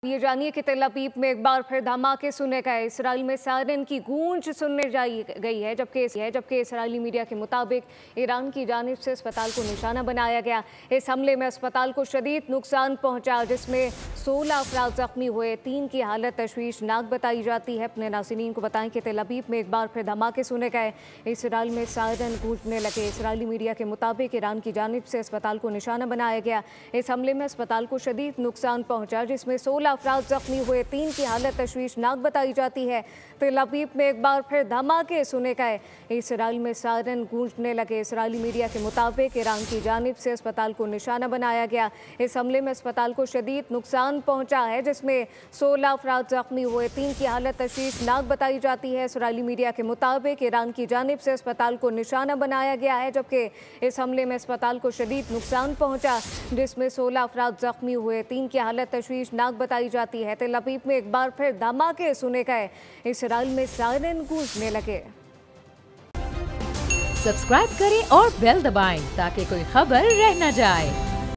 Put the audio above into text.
ये जानिए कि तेल अवीव में एक बार फिर धमाके सुने गए। इसराइल में सायरन की गूंज सुनने गई है, जबकि इसराइली मीडिया के मुताबिक ईरान की जानिब से अस्पताल को निशाना बनाया गया। इस हमले में अस्पताल को शदीद नुकसान पहुंचा, जिसमें 16 अफराद जख्मी हुए। 3 की हालत तशवीशनाक बताई जाती है। अपने नाज़रीन को बताएं कि तेल अवीव में एक बार फिर धमाके सुने गए। इसराइल में सायरन गूंजने लगे। इसराइली मीडिया के मुताबिक ईरान की जानिब से अस्पताल को निशाना बनाया गया। इस हमले में अस्पताल को शदीद नुकसान पहुंचा, जिसमें 16 अफराद जख्मी हुए। 3 की हालत तशवीशनाक बताई जाती है। तेल अवीव में एक बार फिर धमाके सुने गए। इसराइल में सायरन गूंजने लगे। इसराइली मीडिया के मुताबिक ईरान की जानिब से अस्पताल को निशाना बनाया गया। इस हमले में अस्पताल को शदीद नुकसान पहुंचा है, जिसमें 16 अफराद जख्मी हुए। 3 की हालत तशवीशनाक बताई जाती है। इसराइली मीडिया के मुताबिक ईरान की जानिब से अस्पताल को निशाना बनाया गया है, जबकि इस हमले में अस्पताल को शदीद नुकसान पहुंचा, जिसमें 16 अफराद जख्मी हुए। 3 की हालत तशवीशनाक बताई जाती है। तेल अवीव में एक बार फिर धमाके सुने गए। इसराइल में सायरन गूंजने लगे। सब्सक्राइब करें और बेल दबाएं ताकि कोई खबर रह न जाए।